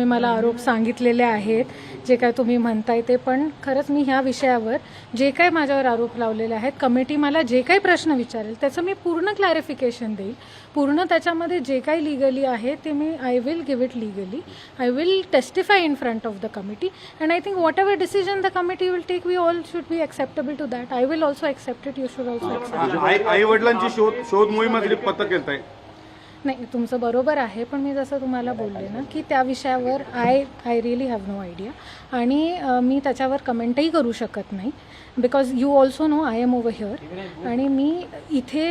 तुम्ही मला आरोप सांगितलेले आहेत, जे काय तुम्ही म्हणताय ते, पण खरंच मी ह्या विषयावर जे काय माझ्यावर आरोप लावलेले आहेत, कमिटी मला जे काही प्रश्न विचारेल त्याचं मी पूर्ण क्लॅरिफिकेशन देईल. पूर्ण त्याच्यामध्ये जे काही लिगली आहे ते मी I will give it legally. I will testify in front of the committee and I think whatever decision the committee will take we all should be acceptable to that. I will also accept it, you should also accept. आई वडिलांची शोध मोहिमेमध्ये पथक येत आहे. नाही, तुमचं बरोबर आहे, पण मी जसं तुम्हाला बोलले ना की त्या विषयावर I really have no idea आणि मी त्याच्यावर कमेंटही करू शकत नाही. Because you also know I am over here आणि मी इथे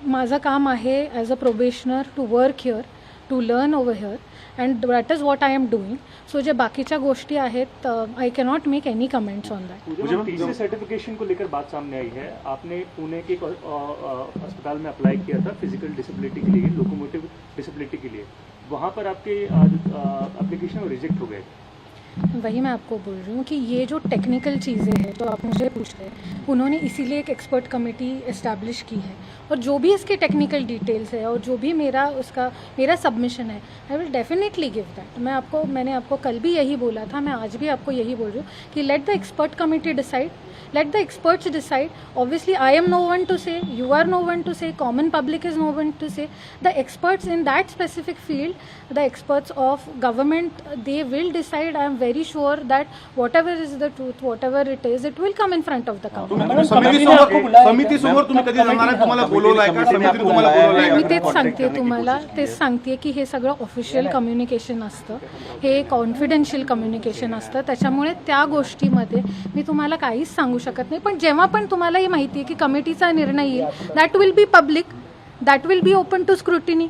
माझं काम आहे as a probationer to work here, to learn over here and that is what I am doing. So जे बाकीच्या गोष्टी आहेत I cannot make any comments on that. मुझे टीसी सर्टिफिकेशन को लेकर बात सामने आई है. आपने पुणे के अस्पताल में अप्लाई किया था फिजिकल डिसेबिलिटी के लिए, लोकोमोटिव डिसेबिलिटी के लिए. वहाँ पर आपके एप्लीकेशन रिजेक्ट हो गए. वही मैं आपको बोल रही हूँ कि ये जो टेक्निकल चीज़ें हैं तो आप मुझे पूछ रहे हैं, उन्होंने इसीलिए एक एक्सपर्ट कमेटी इस्टेब्लिश की है और जो भी इसके टेक्निकल डिटेल्स है और जो भी मेरा सबमिशन है I will definitely give that. मैंने आपको कल भी यही बोला था, मैं आज भी आपको यही बोल रही हूँ कि let the expert committee decide, let the experts decide. Obviously I am no one to say, you are no one to say, common public is no one to say. The experts in that specific field, the experts of government, they will decide. I am very sure that whatever is the truth, whatever it is, it will come in front of the council. समिती समोर तुम्ही कधी जाणार आहे? तुम्हाला बोलवलंय का? समितीने तुम्हाला बोलवलंय मी का? तेच सांगते की हे सगळं ऑफिशियल कम्युनिकेशन असतं, हे कॉन्फिडेन्शियल कम्युनिकेशन असतं, त्याच्यामुळे त्या गोष्टीमध्ये मी तुम्हाला काहीच सांगू शकत नाही. पण जेव्हा पण तुम्हाला ही माहिती आहे की कमिटीचा निर्णय येईल, that will be public, that will be open to scrutiny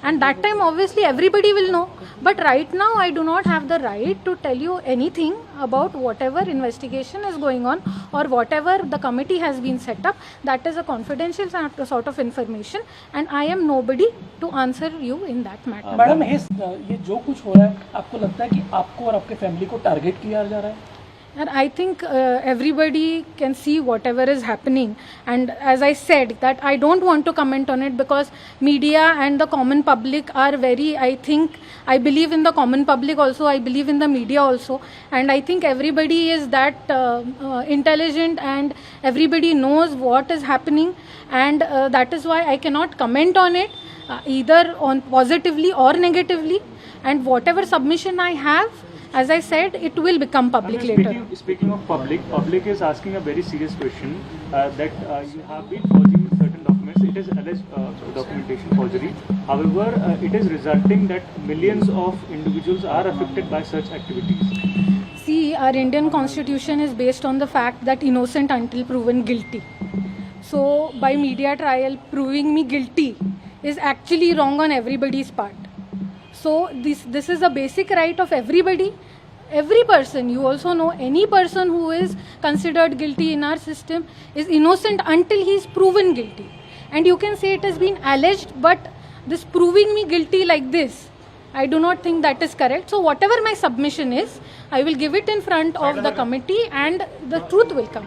and that time obviously everybody will know. But right now I do not have the right to tell you anything about whatever investigation is going on or whatever the committee has been set up. That is a confidential sort of information and I am nobody to answer you in that matter. Madam ये जो कुछ हो रहा है, आपको लगता है कि आपको और आपके फैमिली को टारगेट किया जा रहा है? And I think everybody can see whatever is happening, and as I said that I don't want to comment on it because media and the common public are very, I believe in the common public also, I believe in the media also, and I think everybody is that intelligent and everybody knows what is happening, and that is why I cannot comment on it either on positively or negatively. And whatever submission I have, as I said, it will become public later. Speaking of public is asking a very serious question that you have been forging certain documents. It is alleged documentation forgery. However, it is resulting that millions of individuals are affected by such activities. See, our Indian constitution is based on the fact that innocent until proven guilty. So, by media trial proving me guilty is actually wrong on everybody's part. So this is a basic right of everybody. Every person, you also know, any person who is considered guilty in our system is innocent until he is proven guilty. And you can say it has been alleged, but this proving me guilty like this, I do not think that is correct. So whatever my submission is, I will give it in front of the committee and the truth will come.